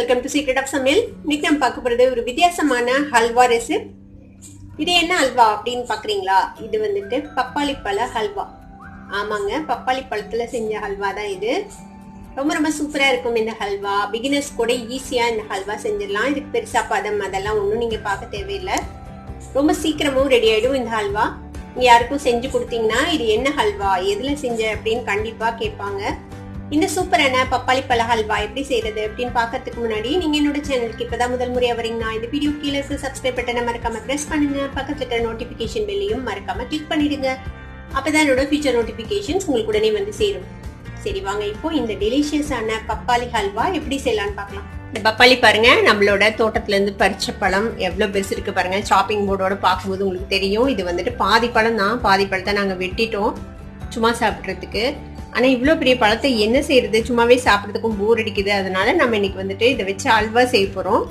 Welcome to secret of சமையல். இன்னைக்கு நம்ம பார்க்க போறது ஒரு வித்தியாசமான ஹல்வா ரெசிபி. இது என்ன ஹல்வா அப்படின்னு பாக்குறீங்களா? இது வந்துட்டு பப்பாளி பழ ஹல்வா. ஆமாங்க, பப்பாளி பழத்துல செஞ்ச ஹல்வா தான் இது. ரொம்ப ரொம்ப சூப்பரா இருக்கும் இந்த ஹல்வா. பிகினர்ஸ் கூட ஈஸியா இந்த ஹல்வா செஞ்சிடலாம். இதுக்கு பெருசா பதம் அதெல்லாம் ஒன்றும் நீங்க பார்க்க தேவையில்லை. ரொம்ப சீக்கிரமும் ரெடி ஆயிடும் இந்த ஹல்வா. நீங்க யாருக்கும் செஞ்சு கொடுத்தீங்கன்னா இது என்ன ஹல்வா, எதுல செஞ்ச அப்படின்னு கண்டிப்பா கேட்பாங்க. இந்த சூப்பரான பப்பாளி பழ ஹல்வா எப்படி செய்யறது அப்படின்னு பாக்கிறதுக்கு முன்னாடி நீங்க என்னோட சேனலுக்கு இப்பதான் முதல் முறையா வரீங்கன்னா இந்த வீடியோ கீழே சப்ஸ்கிரைப் பட்டனை மறக்காம பிரஸ் பண்ணுங்க. பக்கத்துல இருக்கிற நோட்டிபிகேஷன் பெல்லையும் மறக்காம கிளிக் பண்ணிடுங்க. அப்பதான் என்னோட ஃபியூச்சர் நோட்டிபிகேஷன்ஸ் உங்களுக்கு உடனே வந்து சேரும். சரி வாங்க, இப்போ இந்த டெலிஷியஸான பப்பாளி ஹல்வா எப்படி செய்யலாம்னு பார்க்கலாம். இந்த பப்பாளி பாருங்க, நம்மளோட தோட்டத்துல இருந்து பறிச்ச பழம் எவ்வளவு பெருசு இருக்கு பாருங்க. சாப்பிங் போர்டோட பார்க்கும்போது உங்களுக்கு தெரியும். இது வந்துட்டு பாதி பழம் தான், பாதி பழத்தை நாங்க வெட்டிட்டோம் சும்மா சாப்பிட்றதுக்கு. ஆனா இவ்வளவு பெரிய பழத்தை என்ன செய்யறது, சும்மாவே சாப்பிட்றதுக்கும் போர் அடிக்குது. அதனால நம்ம இன்னைக்கு வந்துட்டு இதை வச்சு அல்வா செய்ய போறோம்.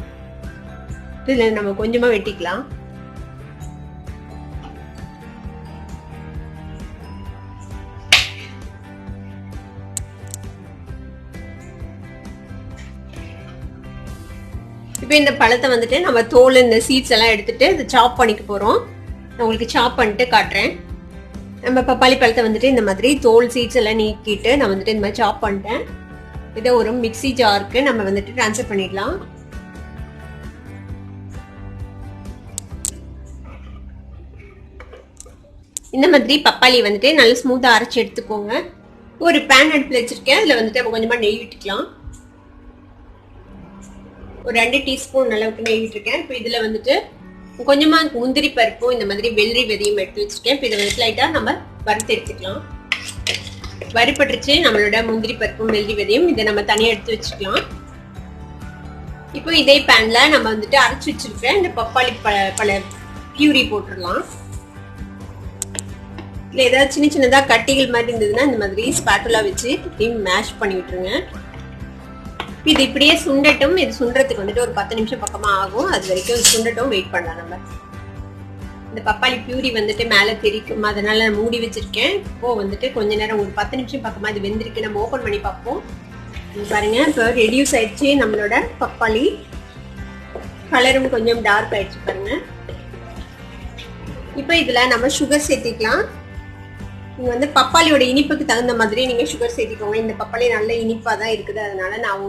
இதுல நம்ம கொஞ்சமா வெட்டிக்கலாம். இப்போ இந்த பழத்தை வந்துட்டு நம்ம தோல் இந்த சீட்ஸ் எல்லாம் எடுத்துட்டு இதை சாப் பண்ணிக்க போறோம். நான் உங்களுக்கு சாப் பண்ணிட்டு காட்டுறேன். நம்ம பப்பாளி பழத்தை வந்துட்டு இந்த மாதிரி தோல் சீட்ஸ் எல்லாம் நீக்கிட்டு நான் வந்துட்டு இந்த மாதிரி சாப் பண்ணிட்டேன். இதை ஒரு மிக்ஸி ஜாருக்கு நம்ம வந்துட்டு ட்ரான்ஸ்ஃபர் பண்ணிடலாம். இந்த மாதிரி பப்பாளி வந்துட்டு நல்லா ஸ்மூத்தா அரைச்சி எடுத்துக்கோங்க. ஒரு பேன் அடுப்புல வச்சிருக்கேன். அதுல வந்துட்டு நம்ம கொஞ்சமா நெய் விட்டுக்கலாம். ஒரு 2 டீஸ்பூன் அளவுக்கு நெய் விட்டுருக்கேன். இப்போ இதுல வந்துட்டு கொஞ்சமா முந்திரி பருப்பும் இந்த மாதிரி வெள்ளரி விதையும் எடுத்து வச்சிருக்கேன். இப்போ இதை வந்து லைட்டா நம்ம வறுத்து எடுத்துக்கலாம். வறுபட்டுருச்சு நம்மளோட முந்திரி பருப்பும் வெள்ளரி விதையும். இதை நம்ம தனியா எடுத்து வச்சுக்கலாம். இப்போ இதே பேன்ல நம்ம வந்துட்டு அரைச்சு வச்சிருக்கேன் இந்த பப்பாளி பழ பியூரி போட்டுடலாம். இல்லை ஏதாவது சின்ன சின்னதா கட்டிகள் மாதிரி இருந்ததுன்னா இந்த மாதிரி ஸ்பாட்டுலா வச்சு மேஷ் பண்ணி விட்டுருங்க. இது இப்படியே சுண்டட்டும். இது சுண்டறதுக்கு வந்துட்டு ஒரு 10 நிமிஷம் பக்கமா ஆகும். அது வரைக்கும் சுண்டட்டும், வெயிட் பண்ணலாம். நம்ம இந்த பப்பாளி பியூரி வந்துட்டு மேல தெரிக்கும், அதனால நான் மூடி வச்சிருக்கேன். இப்போ வந்துட்டு கொஞ்ச நேரம் ஒரு 10 நிமிஷம் பக்கமா இது வெந்திருக்கு. நம்ம ஓபன் பண்ணி பார்ப்போம். பாருங்க, இப்போ ரெடியூஸ் ஆயிடுச்சு நம்மளோட பப்பாளி. கலரும் கொஞ்சம் டார்க் ஆயிடுச்சு பாருங்க. இப்போ இதுல நம்ம சுகர் சேர்த்திக்கலாம். நீங்க வந்து பப்பாளியோட இனிப்புக்கு தகுந்த மாதிரி நீங்க சுகர் சேர்த்திக்கோங்க. இந்த பப்பாளி நல்ல இனிப்பா தான் இருக்குது. அதனால நான்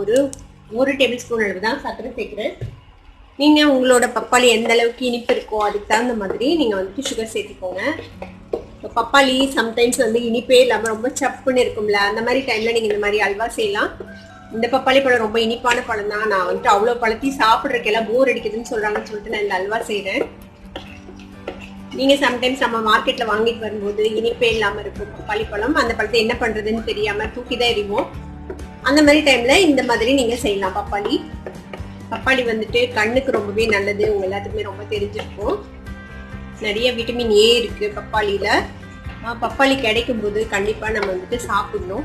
ஒரு டேபிள் ஸ்பூன் அளவு தான் சர்க்கரை சேர்க்கிறேன். நீங்க உங்களோட பப்பாளி எந்த அளவுக்கு இனிப்பு இருக்கோ அதுக்கு தகுந்த மாதிரி நீங்க வந்துட்டு சுகர் சேர்த்திக்கோங்க. பப்பாளி சம்டைம்ஸ் வந்து இனிப்பே இல்லாம ரொம்ப சப்புன்னு இருக்கும்ல, அந்த மாதிரி டைம்ல நீங்க இந்த மாதிரி அல்வா செய்யலாம். இந்த பப்பாளி பழம் ரொம்ப இனிப்பான பழம் தான். நான் வந்துட்டு அவ்வளவு பழத்தையும் சாப்பிட்றதுக்கெல்லாம் போர் அடிக்குதுன்னு சொல்றாங்கன்னு சொல்லிட்டு நான் இந்த அல்வா செய்யறேன். நீங்க சம்டைம்ஸ் நம்ம மார்க்கெட்ல வாங்கிட்டு வரும்போது இனிப்பே இல்லாம இருக்கும் பப்பாளி பழம். அந்த பழத்தை என்ன பண்றதுன்னு தெரியாம தூக்கிதான் எறிவோம். அந்த மாதிரி டைம்ல இந்த மாதிரி நீங்க செய்யலாம். பப்பாளி வந்துட்டு கண்ணுக்கு ரொம்பவே நல்லது. உங்க எல்லாத்துக்குமே ரொம்ப தெரிஞ்சிருக்கும். நிறைய விட்டமின் ஏ இருக்கு பப்பாளியில. பப்பாளி கிடைக்கும் போது கண்டிப்பா நம்ம வந்துட்டு சாப்பிடணும்.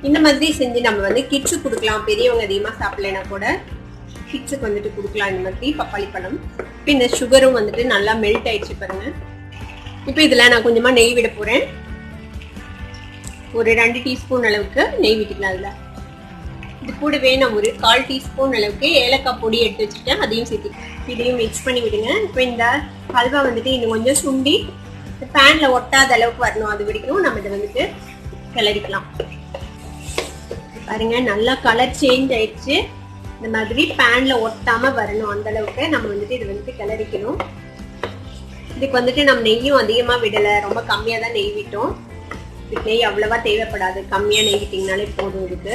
இந்த மாதிரி செஞ்சு நம்ம வந்து கிட்ஸுக்கு கொடுக்கலாம். பெரியவங்க அதிகமா சாப்பிடலைன்னா கூட கிட்ஸுக்கு வந்துட்டு கொடுக்கலாம் இந்த மாதிரி பப்பாளி பழம். இப்போ இந்த சுகரும் வந்துட்டு நல்லா மெல்ட் ஆயிடுச்சு பாருங்க. இப்போ இதுல நான் கொஞ்சமா நெய் விட போறேன். ஒரு 2 டீஸ்பூன் அளவுக்கு நெய் விட்டுக்கலாம். அதுல இது கூடவே நான் ஒரு 1/4 டீஸ்பூன் அளவுக்கு ஏலக்காய் பொடி எடுத்து வச்சுட்டேன். அதையும் சேர்த்துக்கலாம். இதையும் மிக்ஸ் பண்ணி விடுங்க. இப்போ இந்த ஹல்வா வந்துட்டு இன்னும் கொஞ்சம் சுண்டி பேன்ல ஒட்டாத அளவுக்கு வரணும். அது வரைக்கும் நம்ம இதை வந்துட்டு கிளறிக்கலாம். பாருங்க, நல்லா கலர் சேஞ்ச் ஆயிடுச்சு. இந்த மாதிரி பேன்ல ஒட்டாம வரணும். அந்த அளவுக்கு நம்ம வந்துட்டு இதை வந்துட்டு கிளறிக்கணும். இதுக்கு வந்துட்டு நம்ம நெய்யும் அதிகமா விடலை, ரொம்ப கம்மியா தான் நெய் விட்டோம். இதுக்கு நெய் அவ்வளவா தேவைப்படாது. கம்மியா நெய் விட்டீங்கனாலே போதும். இதுக்கு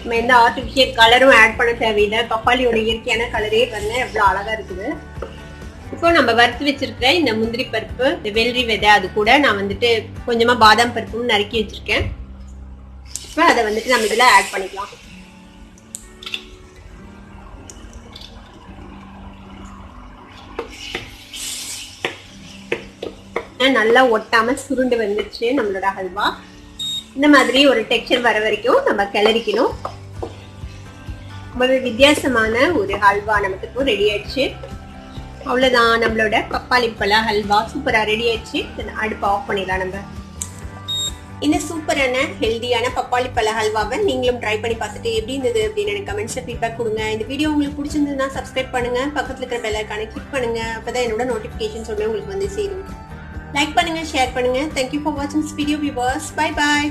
நம்ம எந்த ஆர்டிபிஷியல் கலரும் ஆட் பண்ண தேவையில்லை. பப்பாளியோட இயற்கையான கலரே பாருங்க எவ்வளவு அழகா இருக்குது. இப்போ நம்ம வறுத்து வச்சிருக்கிற இந்த முந்திரி பருப்பு, இந்த வெள்ளரி விதை, அது கூட நான் வந்துட்டு கொஞ்சமா பாதாம் பருப்பும் நறுக்கி வச்சிருக்கேன். இப்போ அதை வந்துட்டு நம்ம இதுல ஆட் பண்ணிக்கலாம். நல்லா ஒட்டாம சுருண்டு வந்துருச்சு நம்மளோட ஹல்வா. இந்த மாதிரி ஒரு டெக்ஸ்சர் வர வரைக்கும் நம்ம கிளறிக்கணும். ரொம்ப வித்தியாசமான ஒரு ஹல்வா நமக்கு இப்போ ரெடி ஆயிடுச்சு. அவ்வளவுதான், நம்மளோட பப்பாளி பழ ஹல்வா சூப்பரா ரெடி ஆயிடுச்சு. அடுப்பு ஆஃப் பண்ணிடலாம். நம்ம இந்த சூப்பரான ஹெல்தியான பப்பாளி பழ ஹல்வாவை நீங்களும் ட்ரை பண்ணி பார்த்துட்டு எப்படி இருந்தது அப்படின்னு எனக்கு கமெண்ட்ஸ்ல ஃபீட்பேக் கொடுங்க. இந்த வீடியோ உங்களுக்கு பிடிச்சிருந்ததுன்னா சப்ஸ்கிரைப் பண்ணுங்க, பக்கத்துல இருக்கிற பெல் ஐகானை கிளிக் பண்ணுங்க. அப்பதான் என்னோட நோட்டிபிகேஷன்ஸ் உடனே உங்களுக்கு வந்து சேரும். லைக் பண்ணுங்க, ஷேர் பண்ணுங்க. தேங்க்யூ ஃபார் வாட்சிங் this video viewers. Bye bye.